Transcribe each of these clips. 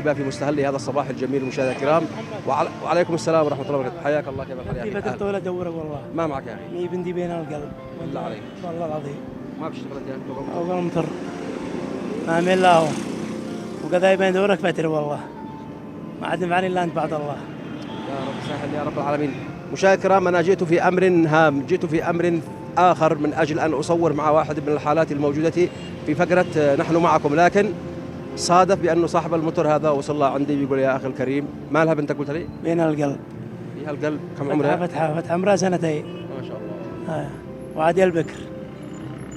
الطيبة في مستهل هذا الصباح الجميل مشاهدينا الكرام. وعليكم السلام ورحمة الله وبركاته. حياك الله كيف الحال يا أخي؟ طول أدورك والله. ما معك يا أخي؟ مي بنتي بين القلب. بالله عليك. والله العظيم. ما بتشتغل أنت؟ أول مطر. ما من الله. وكذا يبين دورك فتر والله. ما عاد نفعني إلا أنت بعد الله. يا رب سهل يا رب العالمين. مشاهدينا الكرام، أنا جئت في أمر هام، جئت في أمر آخر من أجل أن أصور مع واحد من الحالات الموجودة في فقرة نحن معكم، لكن صادف بأنه صاحب الموتور هذا وصل عندي بيقول يا أخي الكريم ما لها بنتك قلت لي؟ بين القلب. فيها القلب كم عمرها؟ فتحة عمرها سنتين. ما شاء الله. وعادي البكر.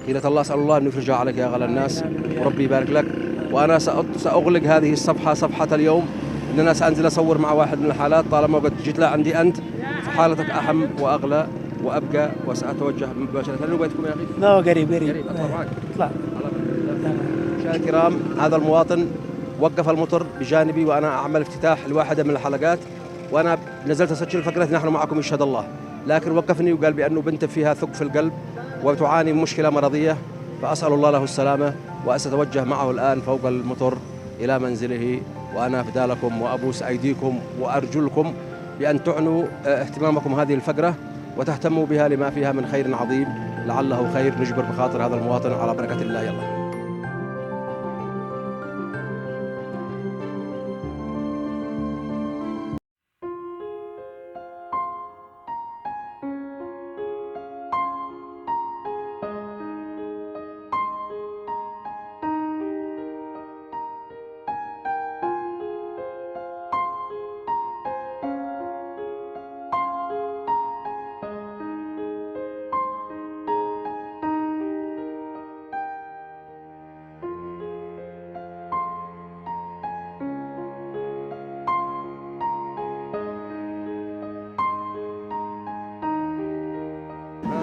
حيلة الله، أسأل الله أن يفرجها عليك يا غلا الناس وربي يبارك لك. وأنا سأغلق هذه الصفحة، صفحة اليوم، إن أنا سأنزل أصور مع واحد من الحالات طالما قد جيت لعندي أنت، فحالتك أهم وأغلى وأبقى، وسأتوجه مباشرة. هل بيتكم يا أخي؟ لا قريب. أطلع معك. اطلع. مشاهدينا الكرام، هذا المواطن وقف المطر بجانبي وأنا أعمل افتتاح لواحدة من الحلقات، وأنا نزلت أسجل فقرة نحن معكم يشهد الله، لكن وقفني وقال بأنه بنته فيها ثقب في القلب وتعاني من مشكلة مرضية، فأسأل الله له السلامة، وأتوجه معه الآن فوق المطر إلى منزله، وأنا فدالكم وأبوس أيديكم وأرجلكم بأن تعنوا اهتمامكم هذه الفقرة وتهتموا بها لما فيها من خير عظيم، لعله خير نجبر بخاطر هذا المواطن على بركة الله. يلا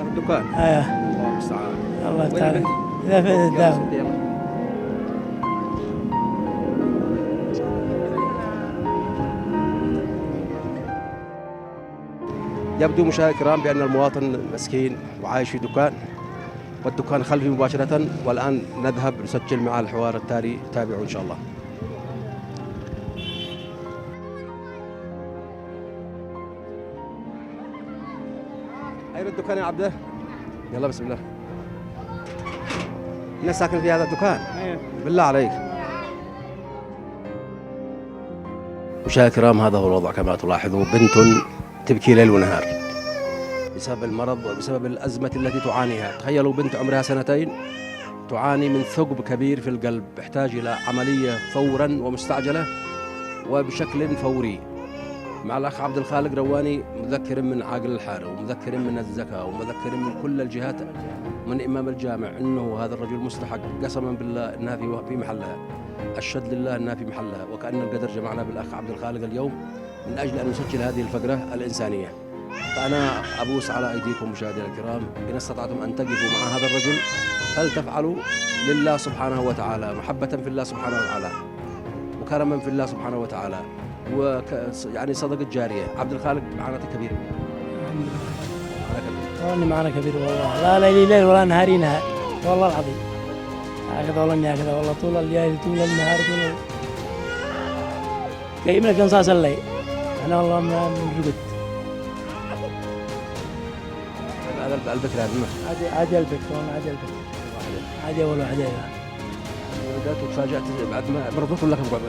الدكان. الله المستعان. الله تعالى. إذا في الداوم. يبدو مشاهدينا الكرام بأن المواطن مسكين وعايش في دكان، والدكان خلفي مباشرة، والآن نذهب نسجل مع الحوار التالي. تابعوا إن شاء الله. أين الدكان يا عبده؟ يلا بسم الله. الناس ساكن في هذا الدكان؟ بالله عليك. مشاهدينا الكرام، هذا هو الوضع كما تلاحظوا، بنت تبكي ليل ونهار بسبب المرض وبسبب الأزمة التي تعانيها. تخيلوا بنت عمرها سنتين تعاني من ثقب كبير في القلب، يحتاج إلى عملية فورا ومستعجلة وبشكل فوري. مع الأخ عبد الخالق رواني مذكر من عاقل الحارة ومذكر من الزكاة ومذكر من كل الجهات، من إمام الجامع، إنه هذا الرجل مستحق قسما بالله أنها في محلها، أشهد لله أنها في محلها، وكأن القدر جمعنا بالأخ عبد الخالق اليوم من أجل أن نسجل هذه الفقرة الإنسانية. فأنا أبوس على أيديكم مشاهدينا الكرام، إن استطعتم أن تقفوا مع هذا الرجل فلتفعلوا لله سبحانه وتعالى، محبة في الله سبحانه وتعالى وكرما في الله سبحانه وتعالى، يعني صدقة جارية. عبد الخالق معنا كبير. والله معنا كبير والله، لا ليلي ليل ولا نهاري نهار والله العظيم. هكذا والله هكذا والله، طول الليل طول النهار طول كيف من قنصاص الليل. أنا والله ما من رقد. هذا البكر هذا عادي البكر والله، عادي البكر عادي أول واحد. ولدت وتفاجأت بعد ما مرضت ولا كم قبل؟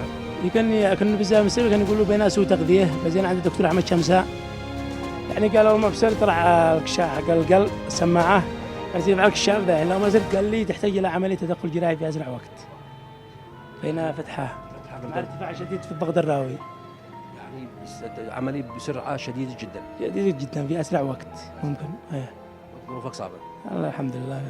كان بزاف مسوي، كان يقولوا بينها سوء تغذية، فزين عند الدكتور أحمد شمساء، يعني قالوا ما بصير طلع الكشاف حق القلب السماعة، يصير معك الكشاف ذا، لو ما زلت قال لي تحتاج إلى عملية تدخل جراحي في أسرع وقت. بينها فتحة مع ارتفاع شديد في الضغط الراوي، يعني عملية بسرعة شديدة جدا. شديدة جدا في أسرع وقت ممكن. ظروفك صعبة. الله الحمد لله.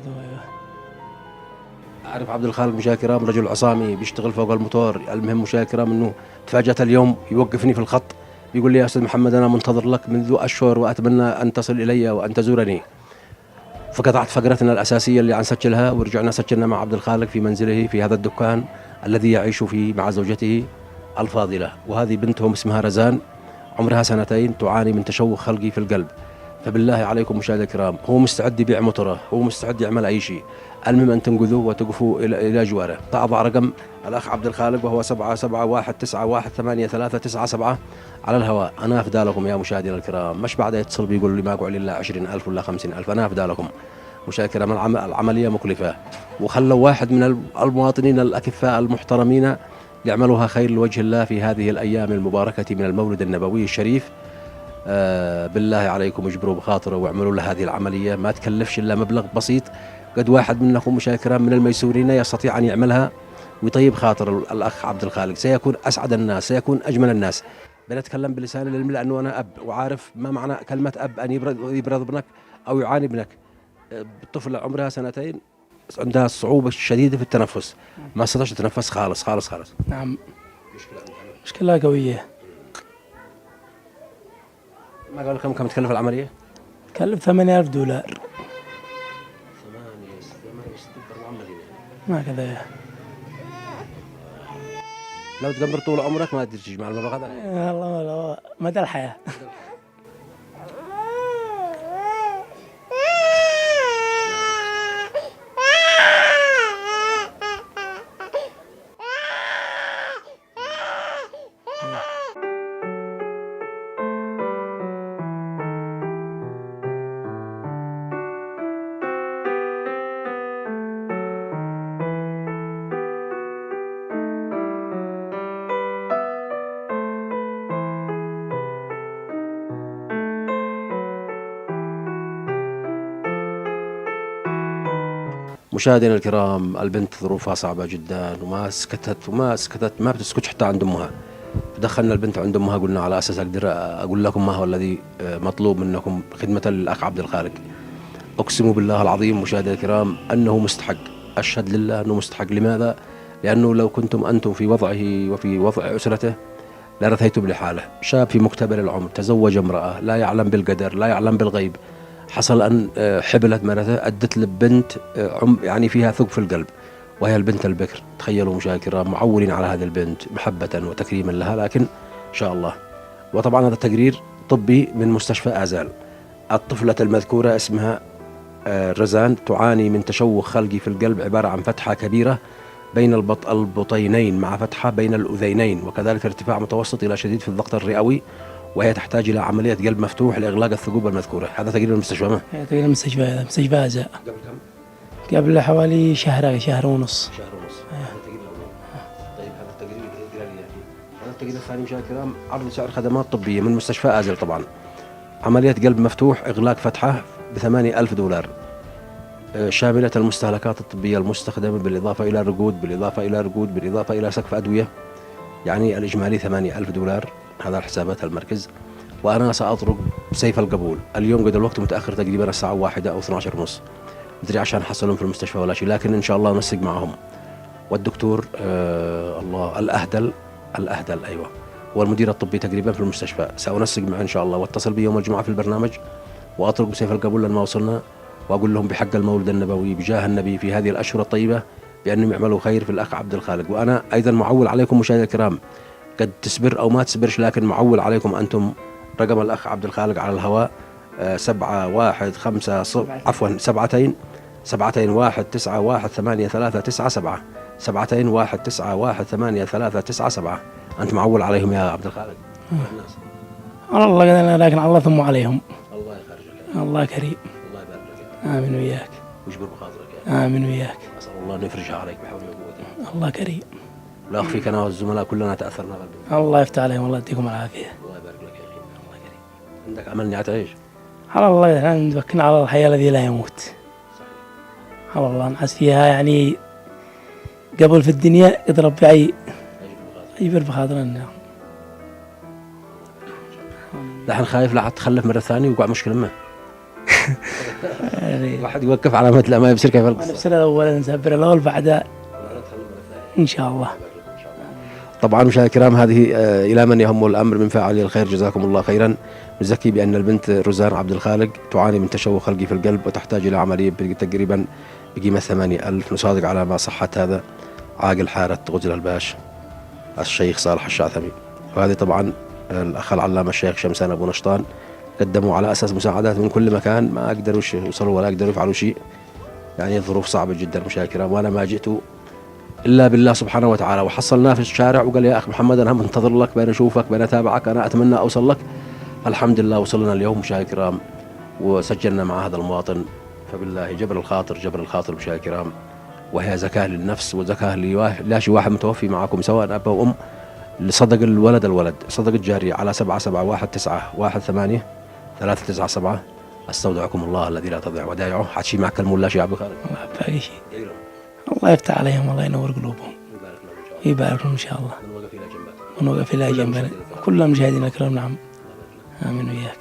أعرف عبد الخالق مشاهدينا الكرام رجل عصامي بيشتغل فوق الموتور. المهم مشاهدينا الكرام إنه تفاجأت اليوم يوقفني في الخط بيقول لي يا أستاذ محمد أنا منتظر لك منذ أشهر وأتمنى أن تصل إلي وأن تزورني. فقطعت فقرتنا الأساسية اللي نسجلها ورجعنا سجلنا مع عبد الخالق في منزله في هذا الدكان الذي يعيش فيه مع زوجته الفاضلة، وهذه بنتهم اسمها رزان عمرها سنتين تعاني من تشوه خلقي في القلب. فبالله عليكم مشاهدينا الكرام، هو مستعد يبيع موتره، هو مستعد يعمل أي شيء المهم أن تنقذوه وتقفوا إلى جواره. أضع رقم الأخ عبد الخالق وهو 7719183977 على الهواء. أنا أفدى لكم يا مشاهدينا الكرام. مش بعد يتصل بيقول لي ما قعد إلا 20,000 ولا 50,000. أنا أفدى لكم مشاهدينا الكرام. العملية مكلفة، وخلوا واحد من المواطنين الأكفاء المحترمين يعملوها خير لوجه الله في هذه الأيام المباركة من المولد النبوي الشريف. بالله عليكم اجبروا بخاطره واعملوا له هذه العملية، ما تكلفش إلا مبلغ بسيط. قد واحد منكم مشاهدينا الكرام من الميسورين يستطيع أن يعملها ويطيب خاطر الأخ عبد الخالق، سيكون أسعد الناس، سيكون أجمل الناس. بنتكلم بلسان العلم لأنه أنا أب وعارف ما معنى كلمة أب، أن يبرد ابنك أو يعاني ابنك. الطفل عمرها 2 عندها الصعوبة الشديدة في التنفس، ما استطاعش تتنفس خالص خالص خالص. نعم، مشكلة قوية. ما قالوا كم تكلف العملية؟ تكلف $8,000. ما كذا. لو تقبر طول عمرك ما تدري تجمع المبلغ هذا. والله مدى الحياة. مشاهدينا الكرام، البنت ظروفها صعبة جدا وما سكتت ما بتسكت حتى عند أمها. دخلنا البنت عند أمها، قلنا على أساس أقدر أقول لكم ما هو الذي مطلوب منكم خدمة للأخ عبد الخالق. أقسم بالله العظيم مشاهدينا الكرام أنه مستحق، أشهد لله أنه مستحق. لماذا؟ لأنه لو كنتم أنتم في وضعه وفي وضع أسرته لرثيتم لحاله. شاب في مقتبل العمر، تزوج امرأة، لا يعلم بالقدر، لا يعلم بالغيب. حصل أن حبلت مرته، أدت لبنت يعني فيها ثقب في القلب، وهي البنت البكر. تخيلوا مشاهدينا الكرام، معولين على هذه البنت محبة وتكريما لها، لكن إن شاء الله. وطبعا هذا تقرير طبي من مستشفى آزال. الطفلة المذكورة اسمها رزان، تعاني من تشوه خلقي في القلب، عبارة عن فتحة كبيرة بين البطينين مع فتحة بين الأذينين، وكذلك ارتفاع متوسط إلى شديد في الضغط الرئوي، وهي تحتاج إلى عملية قلب مفتوح لإغلاق الثقوب المذكورة. هذا تقريبا المستشفى. ما هذا تقريبا المستشفى، هذا مستشفى أزاء. قبل كم؟ قبل حوالي شهر ونص. شهر ونص. هذا التقرير الأول. طيب هذا التقرير هذا التقرير الثاني مشاهدينا الكرام، عرض سعر خدمات طبية من مستشفى آزل. طبعا عملية قلب مفتوح إغلاق فتحة $8,000، شاملة المستهلكات الطبية المستخدمة بالإضافة إلى رقود، بالإضافة إلى سقف أدوية. يعني الإجمالي $8,000. هذا الحسابات المركز. وأنا سأطرق بسيف القبول اليوم. قد الوقت متأخر تقريبا الساعة 1 أو 12:30، مدري عشان حصلهم في المستشفى ولا شيء، لكن إن شاء الله نسق معهم. والدكتور الله الأهدل أيوة، هو المدير الطبي تقريبا في المستشفى. سأنسق معه إن شاء الله، واتصل بي يوم الجمعة في البرنامج وأطرق بسيف القبول لما وصلنا، وأقول لهم بحق المولد النبوي بجاه النبي في هذه الأشهر الطيبة بأنهم يعملوا خير في الأخ عبد الخالق. وأنا أيضا معول عليكم مشاهدينا الكرام، قد تسبر أو ما تسبرش، لكن معول عليكم أنتم. رقم الأخ عبد الخالق على الهواء 721918397. 721918397. أنت معول عليهم يا عبد الخالق. الله، لكن الله ثم عليهم. الله يخرجك. الله كريم. الله يبارك لك. آمين وياك. ويجبر بخاطرك. آمين وياك. أسأل الله أن يفرجها عليك بحول وقوته. الله كريم. لا أخفيك، أنا والزملاء كلنا تأثرنا بالبنت. الله يفتح عليهم، الله يديكم العافية. الله يبارك لك يا أخي. الله كريم. عندك أمل إني تعيش؟ على الله، احنا نتوكلنا على الحياة الذي لا يموت. صحيح. على الله نحس فيها، يعني قبل في الدنيا قد ربي يجبر بخاطرنا. لحن خايف لا تخلف مرة ثانية ويقع مشكلة ما. واحد يوقف على مثل ما يبصير كيف القصة. نفسنا الأول نسبر الأول بعد إن شاء الله. طبعا مشاهدينا الكرام، هذه إلى من يهم الأمر من فاعلي الخير جزاكم الله خيرا. نزكي بأن البنت رزان عبد الخالق تعاني من تشوه خلقي في القلب، وتحتاج إلى عملية تقريبا بقيمة 8,000. نصادق على ما صحت هذا عاقل حارة غزل الباش الشيخ صالح الشاثمي. وهذه طبعا الأخ العلامة الشيخ شمسان أبو نشطان قدموا على أساس مساعدات من كل مكان، ما قدروا يوصلوا ولا قدروا يفعلوا شيء. يعني الظروف صعبة جدا مشاهدينا الكرام، وأنا ما جئت إلا بالله سبحانه وتعالى، وحصلناه في الشارع وقال يا أخ محمد أنا منتظر لك، بين أشوفك بين أتابعك، أنا أتمنى أوصل لك. الحمد لله وصلنا اليوم مشاهدينا الكرام، وسجلنا مع هذا المواطن. فبالله جبر الخاطر، جبر الخاطر مشاهدينا الكرام، وهي زكاة للنفس وزكاة لا شيء واحد متوفي معكم سواء أب أو أم، لصدق الولد صدق الجارية على 771918 استودعكم الله الذي لا تضيع ودائعه. حد شيء معك كلمة ولا شيء عبد الخالق؟ ما باقي شيء. الله يفتح عليهم، الله ينور قلوبهم، يبارك لهم إن شاء الله. ونوقف إلى جنبنا كل المشاهدين الكرام. نعم، آمين وياك.